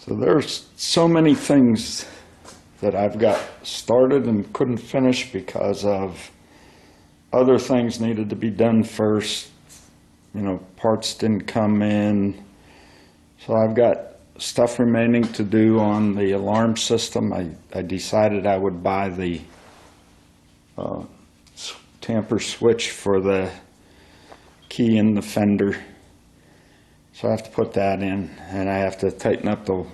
So there's so many things that I've got started and couldn't finish because of other things needed to be done first. You know, parts didn't come in. So I've got stuff remaining to do on the alarm system. I decided I would buy the tamper switch for the key in the fender. So I have to put that in, and I have to tighten up the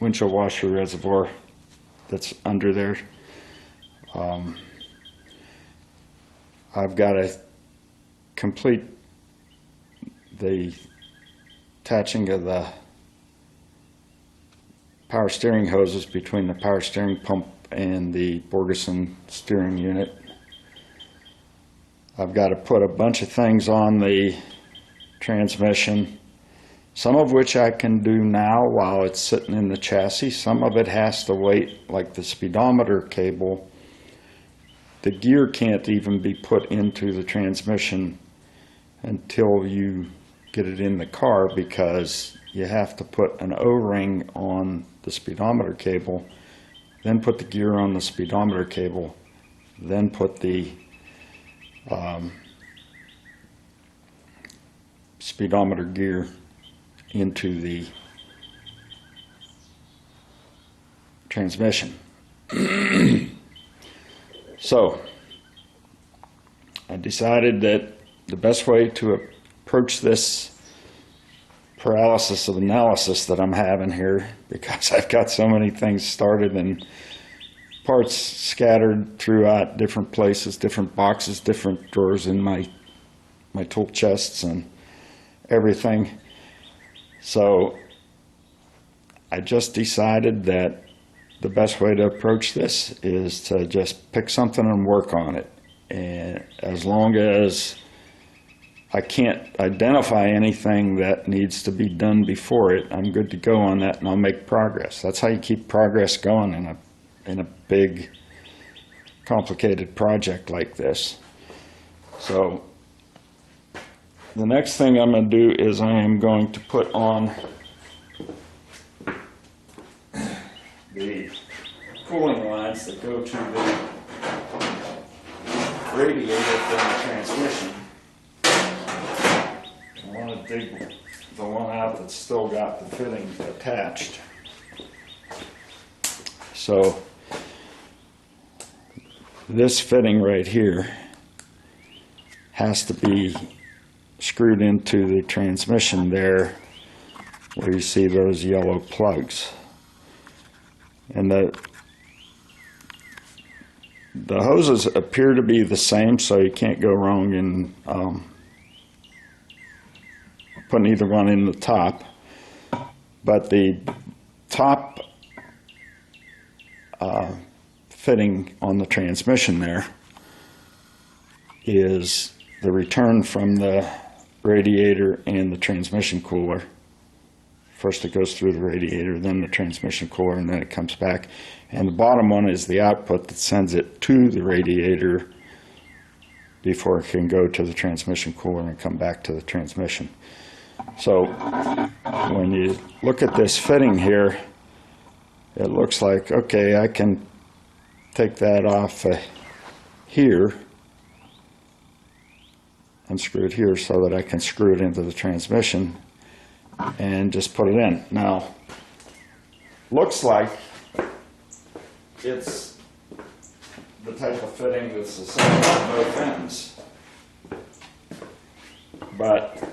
windshield washer reservoir that's under there. I've got to complete the attaching of the power steering hoses between the power steering pump and the Borgeson steering unit. I've got to put a bunch of things on the transmission, some of which I can do now while it's sitting in the chassis. Some of it has to wait, like the speedometer cable. The gear can't even be put into the transmission until you get it in the car, because you have to put an O-ring on the speedometer cable, then put the gear on the speedometer cable, then put the speedometer gear into the transmission. So I decided that the best way to approach this paralysis of analysis that I'm having here, because I've got so many things started and parts scattered throughout different places, different boxes, different drawers in my tool chests and everything. So I just decided that the best way to approach this is to just pick something and work on it. And as long as I can't identify anything that needs to be done before it, I'm good to go on that, and I'll make progress. That's how you keep progress going in a big, complicated project like this. So the next thing I'm going to do is I am going to put on the cooling lines that go to the radiator from the transmission. I want to dig the one out that's still got the fitting attached. So this fitting right here has to be screwed into the transmission there, where you see those yellow plugs. And the hoses appear to be the same, so you can't go wrong in putting either one in the top. But the top fitting on the transmission there is the return from the radiator and the transmission cooler. First it goes through the radiator, then the transmission cooler, and then it comes back. And the bottom one is the output that sends it to the radiator before it can go to the transmission cooler and come back to the transmission. So when you look at this fitting here, it looks like, okay, I can take that off here and screw it here so that I can screw it into the transmission and just put it in. Now, looks like it's the type of fitting that's the same on both ends, but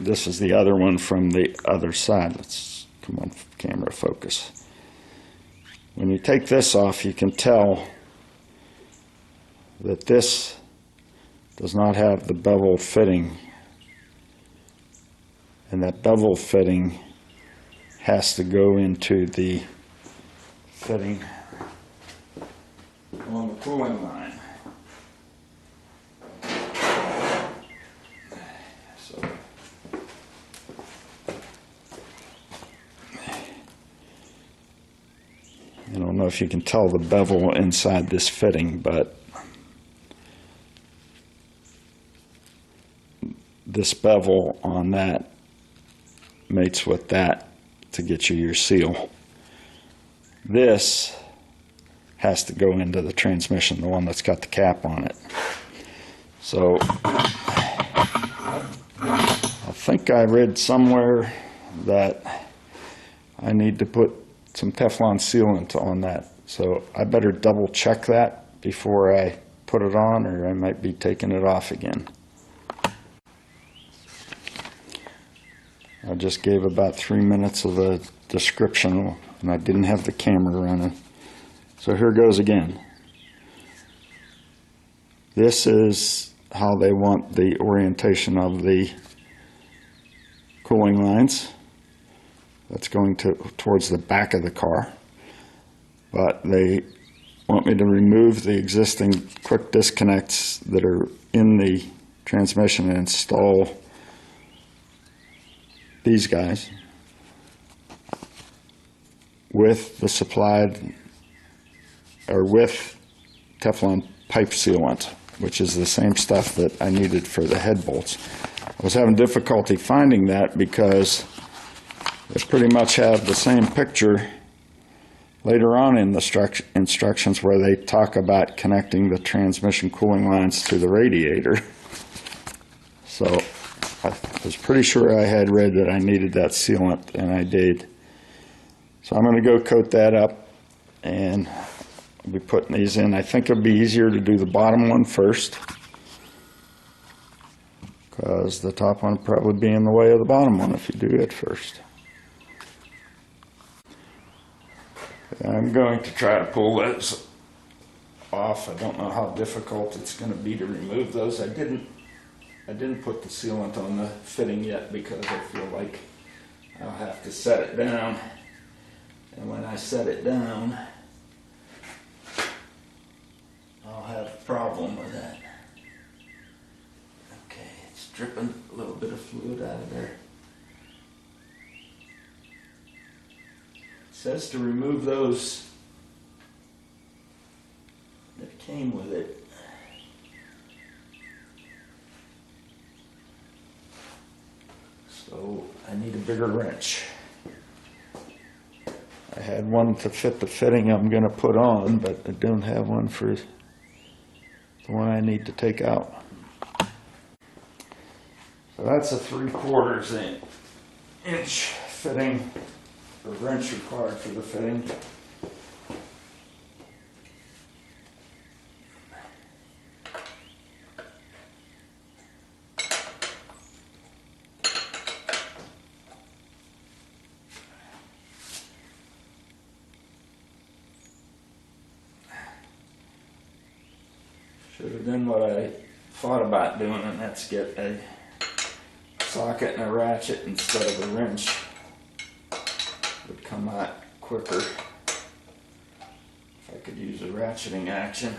this is the other one from the other side. Let's come on, camera focus. When you take this off, you can tell that this does not have the bevel fitting, and that bevel fitting has to go into the fitting on the cooling line. So I don't know if you can tell the bevel inside this fitting, but this bevel on that mates with that to get you your seal. This has to go into the transmission, the one that's got the cap on it. So I think I read somewhere that I need to put some Teflon sealant on that. So I better double check that before I put it on, or I might be taking it off again. I just gave about 3 minutes of a description and I didn't have the camera running. So here goes again. This is how they want the orientation of the cooling lines. That's going towards the back of the car. But they want me to remove the existing quick disconnects that are in the transmission and install these guys with the supplied, or with Teflon pipe sealant, which is the same stuff that I needed for the head bolts. I was having difficulty finding that because they pretty much have the same picture later on in the instructions where they talk about connecting the transmission cooling lines to the radiator. So I was pretty sure I had read that I needed that sealant, and I did. So I'm going to go coat that up, and I'll be putting these in. I think it'll be easier to do the bottom one first, because the top one will probably be in the way of the bottom one if you do it first. I'm going to try to pull those off. I don't know how difficult it's going to be to remove those. I didn't put the sealant on the fitting yet because I feel like I'll have to set it down. And when I set it down, I'll have a problem with that. Okay, it's dripping a little bit of fluid out of there. It says to remove those that came with it. So I need a bigger wrench. I had one to fit the fitting I'm going to put on, but I don't have one for the one I need to take out. So that's a 3/4 inch fitting, the wrench required for the fitting. Should have done what I thought about doing, and that's get a socket and a ratchet instead of a wrench. Would come out quicker if I could use a ratcheting action.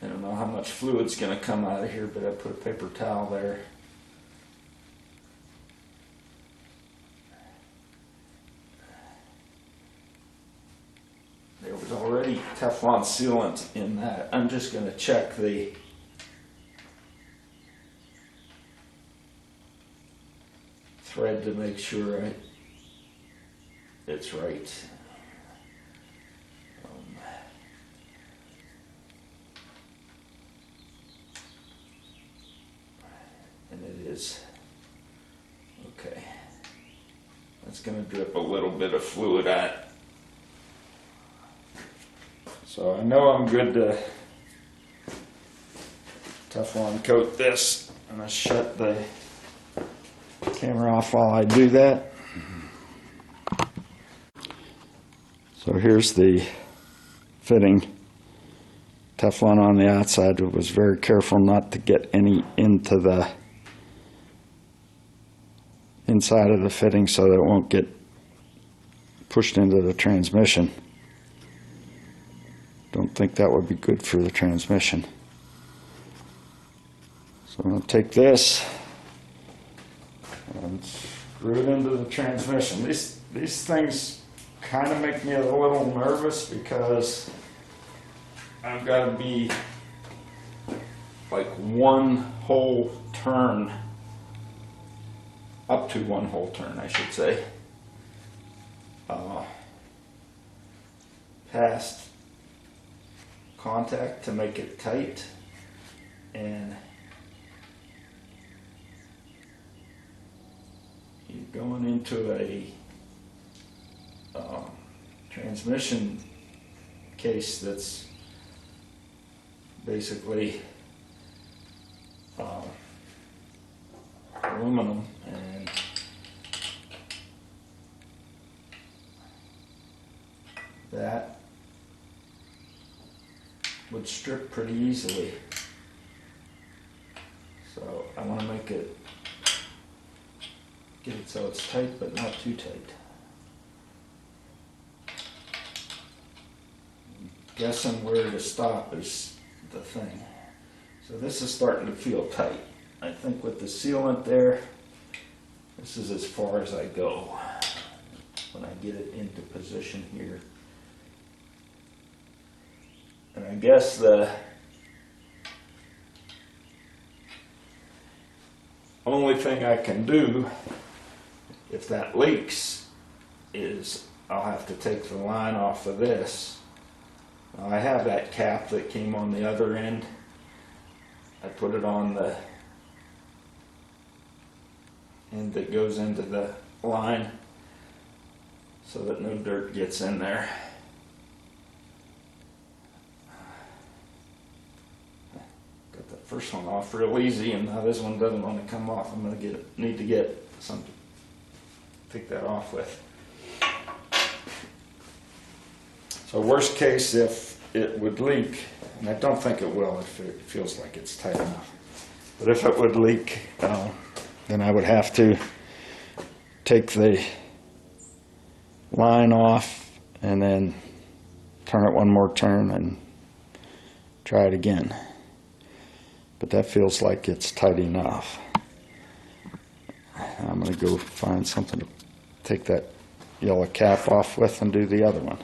I don't know how much fluid's going to come out of here, but I put a paper towel there. There was already Teflon sealant in that. I'm just going to check the thread to make sure it's right. And it is. Okay. That's going to drip a little bit of fluid out. So I know I'm good to Teflon coat this. I'm going to shut the camera off while I do that. So here's the fitting. Teflon on the outside. I was very careful not to get any into the inside of the fitting so that it won't get pushed into the transmission. Don't think that would be good for the transmission. So I'm going to take this and screw it into the transmission. These things kind of make me a little nervous because I've got to be like one whole turn up to 1 whole turn, I should say, past contact to make it tight, and you're going into a transmission case that's basically aluminum, and that would strip pretty easily. So I want to make it, get it so it's tight but not too tight. Guessing where to stop is the thing. So this is starting to feel tight. I think with the sealant there, this is as far as I go when I get it into position here. And I guess the only thing I can do if that leaks is I'll have to take the line off of this. Now I have that cap that came on the other end. I put it on the end that goes into the line so that no dirt gets in there. Got the first one off real easy, and now this one doesn't want to come off. I'm going to need to get some to take that off with. So worst case, if it would leak, and I don't think it will if it feels like it's tight enough, but if it would leak, then I would have to take the line off and then turn it one more turn and try it again. But that feels like it's tight enough. I'm going to go find something to take that yellow cap off with and do the other one.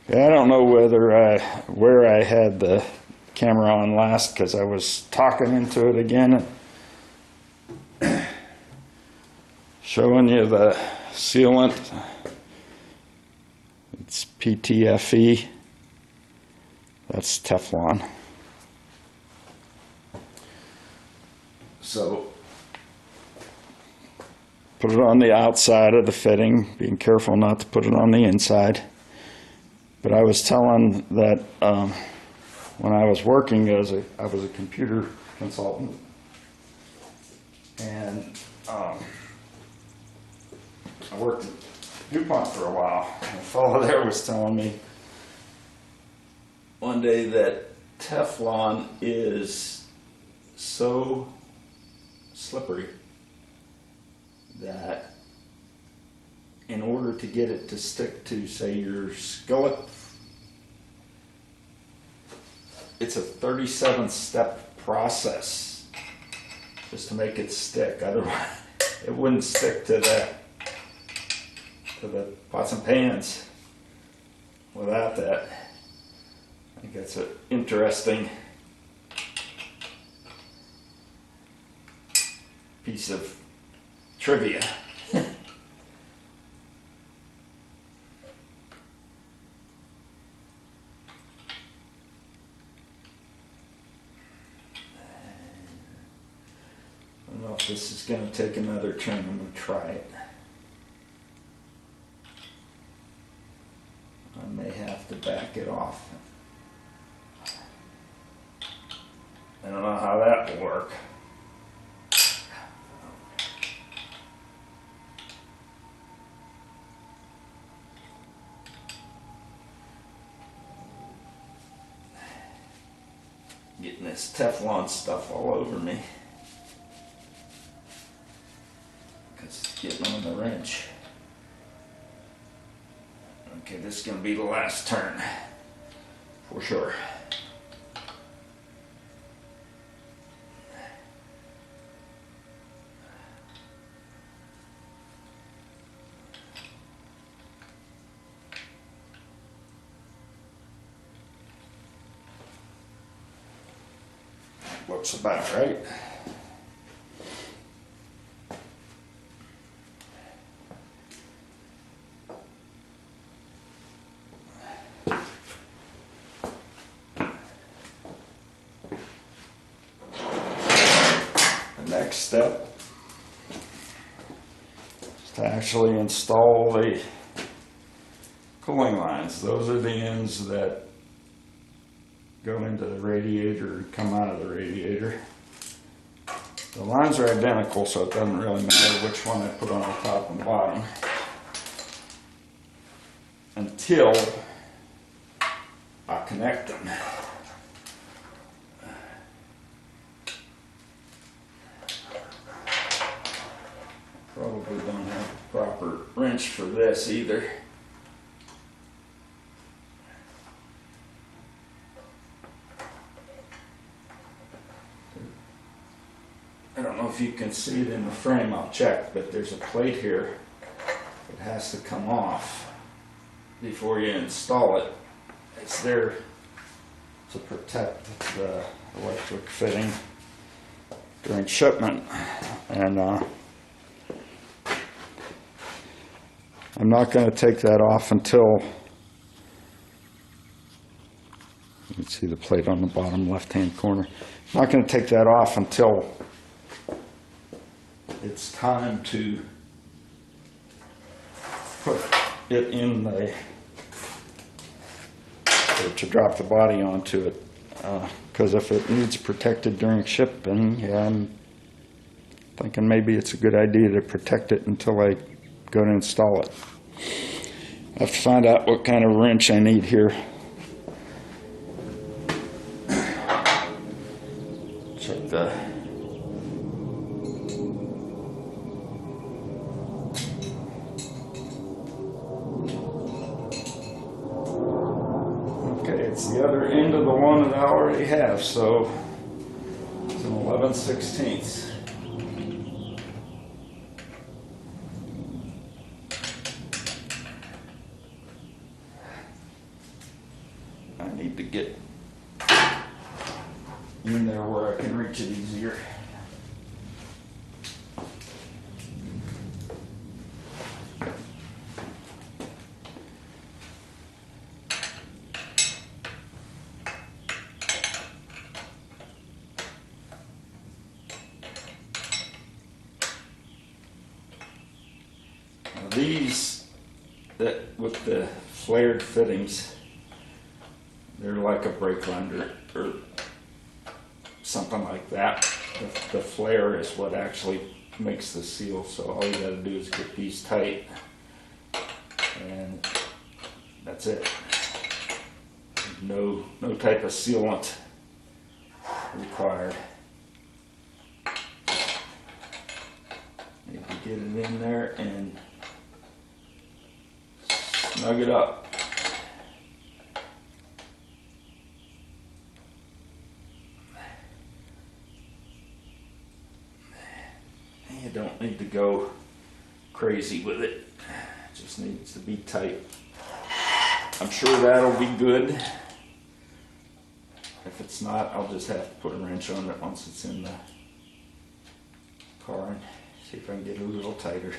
I don't know where I had the camera on last, because I was talking into it again, showing you the sealant. It's PTFE. That's Teflon. So put it on the outside of the fitting, being careful not to put it on the inside. But I was telling that when I was working I was a computer consultant, and I worked at DuPont for a while. And the fellow there was telling me one day that Teflon is so slippery that in order to get it to stick to, say, your skillet, it's a 37-step process just to make it stick. Otherwise, it wouldn't stick to the pots and pans without that. I think that's an interesting piece of trivia. I don't know if this is going to take another turn. I'm going to try it. I may have to back it off. I don't know how that will work. Getting this Teflon stuff all over me. It's getting on the wrench. Okay, this is going to be the last turn, for sure. Looks about right. next step is to actually install the cooling lines. Those are the ends that go into the radiator and come out of the radiator. The lines are identical, so it doesn't really matter which one I put on the top and bottom until I connect them. Probably don't have a proper wrench for this either. I don't know if you can see it in the frame, I'll check, but there's a plate here that has to come off before you install it. It's there to protect the electric fitting during shipment, and I'm not going to take that off until, you can see the plate on the bottom left-hand corner. I'm not going to take that off until it's time to put it in the, or to drop the body onto it, because if it needs protected during shipping, yeah, I'm thinking maybe it's a good idea to protect it until I go to install it. I have to find out what kind of wrench I need here. Check the it's the other end of the one that I already have, so it's an 11/16. I need to get in there where I can reach it easier. These, that with the flared fittings, they're like a brake liner or something like that. The flare is what actually makes the seal, so all you gotta do is get these tight, and that's it. No type of sealant required. Maybe get it in there and snug it up. You don't need to go crazy with it. It just needs to be tight. I'm sure that'll be good. If it's not, I'll just have to put a wrench on it once it's in the car and see if I can get it a little tighter.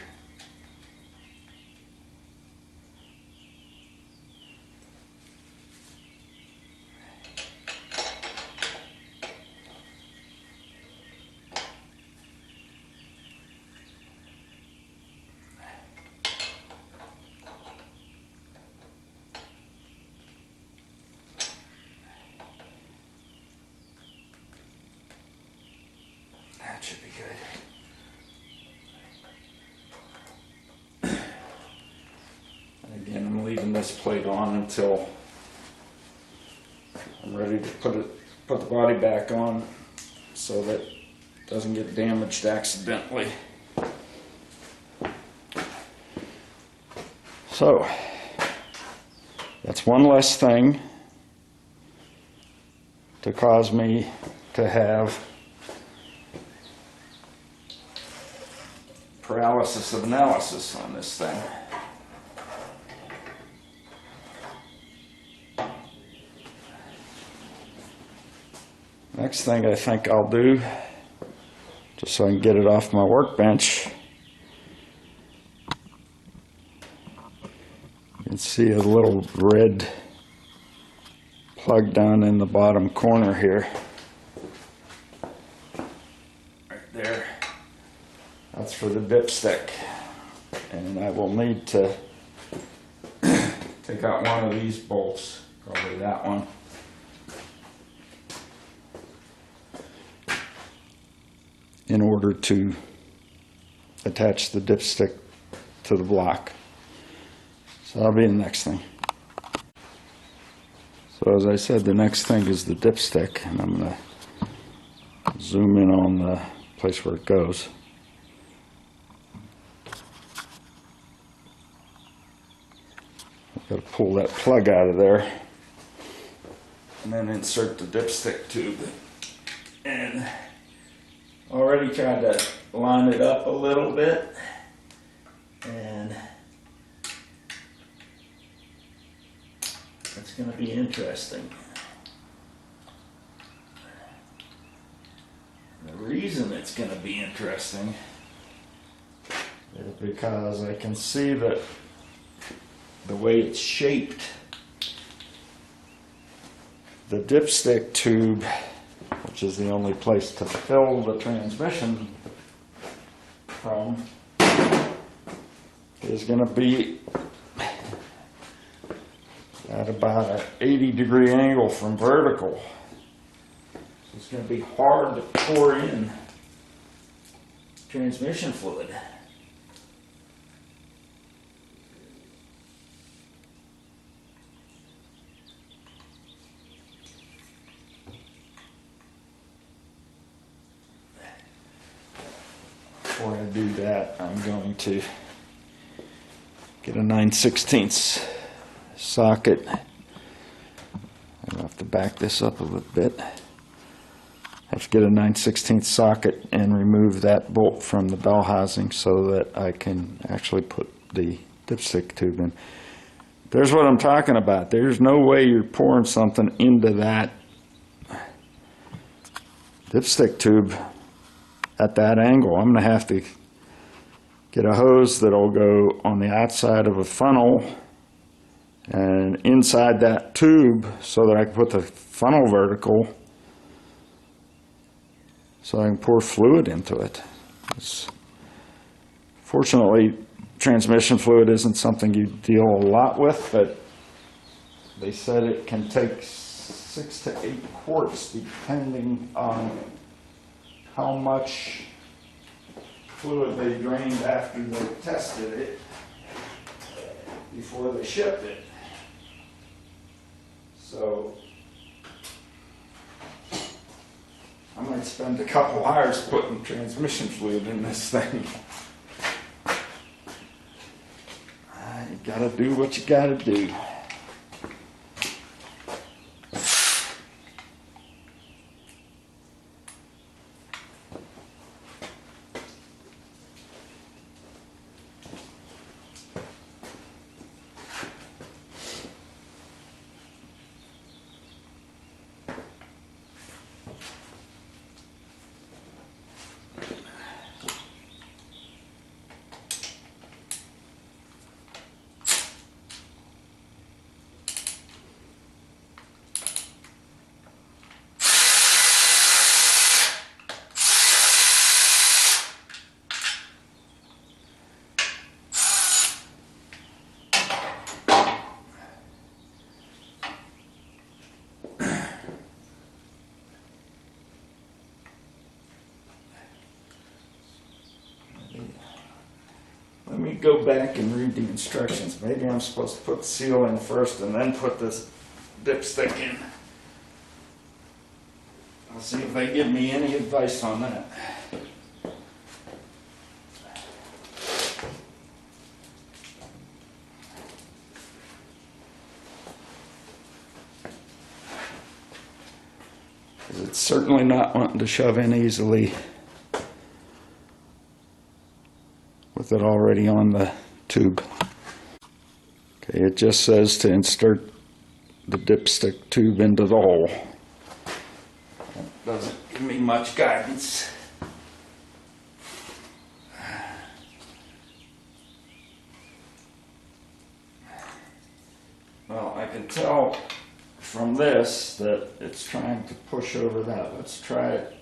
That should be good. And again, I'm leaving this plate on until I'm ready to put the body back on so that it doesn't get damaged accidentally. So that's one less thing to cause me to have paralysis of analysis on this thing. Next thing I think I'll do, just so I can get it off my workbench, you can see a little red plug down in the bottom corner here. Right there. That's for the dipstick. And I will need to take out one of these bolts, probably that one. In order to attach the dipstick to the block. So that'll be the next thing. So as I said, the next thing is the dipstick, and I'm going to zoom in on the place where it goes. I've got to pull that plug out of there and then insert the dipstick tube. And already tried to line it up a little bit, and it's going to be interesting. The reason it's going to be interesting is because I can see that the way it's shaped, the dipstick tube, which is the only place to fill the transmission from, is going to be at about an 80-degree angle from vertical. So it's going to be hard to pour in transmission fluid. Before I do that, I'm going to get a 9/16 socket. I'll have to back this up a little bit. I have to get a 9/16 socket and remove that bolt from the bell housing so that I can actually put the dipstick tube in. There's what I'm talking about. There's no way you're pouring something into that dipstick tube at that angle. I'm going to have to get a hose that'll go on the outside of a funnel and inside that tube so that I can put the funnel vertical so I can pour fluid into it. Fortunately, transmission fluid isn't something you deal a lot with, but they said it can take 6 to 8 quarts depending on how much fluid they drained after they tested it before they shipped it. So I might spend a couple hours putting transmission fluid in this thing. You gotta do what you gotta do. Let me go back and read the instructions. Maybe I'm supposed to put the seal in first and then put this dipstick in. I'll see if they give me any advice on that. Because it's certainly not wanting to shove in easily with it already on the tube. Okay, it just says to insert the dipstick tube into the hole. That doesn't give me much guidance. Well, I can tell from this that it's trying to push over that. Let's try it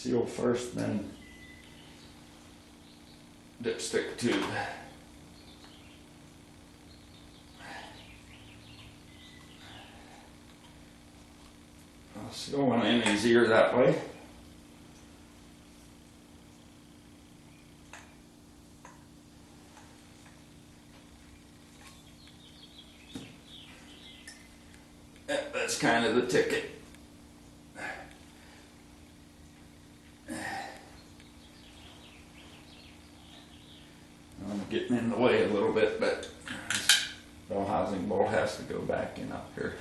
seal first, then dipstick tube. Seal went in easier that way. Yep, that's kind of the ticket. I'm getting in the way a little bit, but this bell housing bolt has to go back in up here.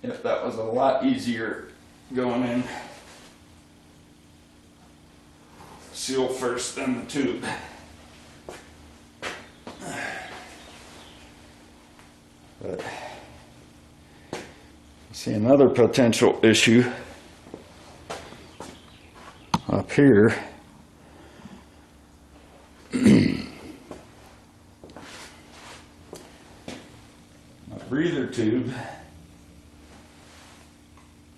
Yep, that was a lot easier going in. Seal first, then the tube. But see another potential issue up here. My breather tube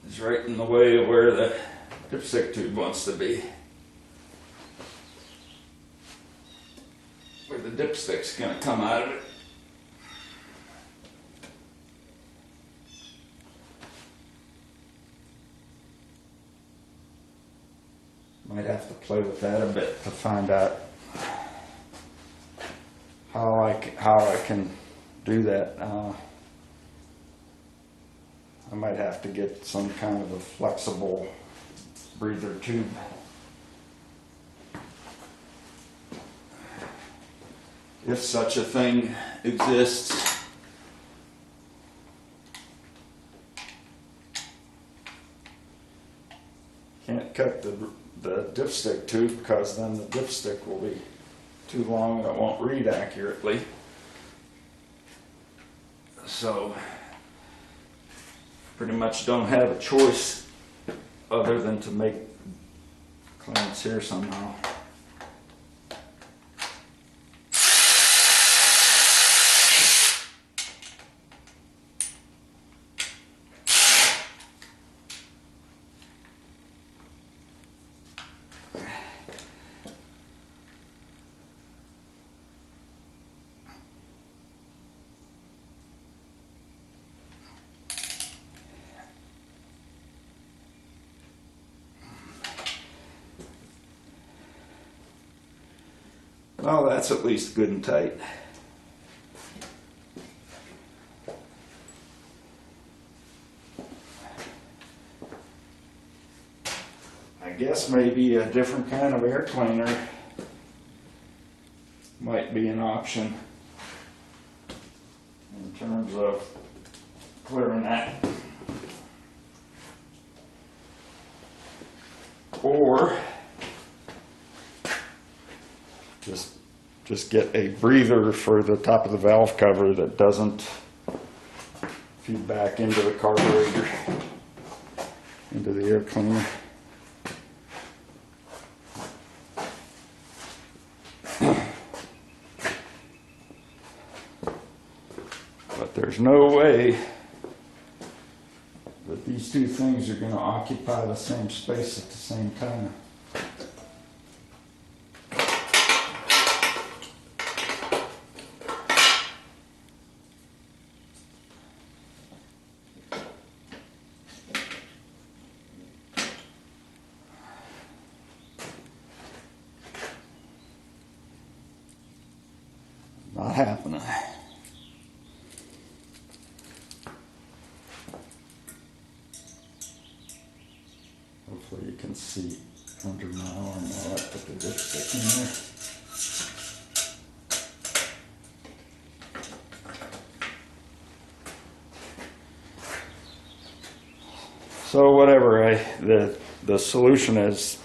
is right in the way of where the dipstick tube wants to be. Where the dipstick's going to come out of it. Might have to play with that a bit to find out how I can do that. I might have to get some kind of a flexible breather tube. If such a thing exists. Can't cut the dipstick tube because then the dipstick will be too long and it won't read accurately. So pretty much don't have a choice other than to make clearance here somehow. Well, that's at least good and tight. I guess maybe a different kind of air cleaner might be an option in terms of clearing that. Or just get a breather for the top of the valve cover that doesn't feed back into the carburetor, into the air cleaner. But there's no way that these two things are going to occupy the same space at the same time. Not happening. Hopefully you can see under my arm while I put the dipstick in there. So whatever, the solution is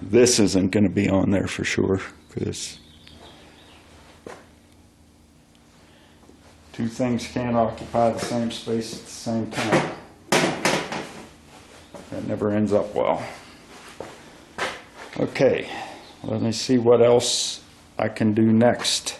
this isn't going to be on there for sure, because Two things can't occupy the same space at the same time. That never ends up well. Okay, let me see what else I can do next.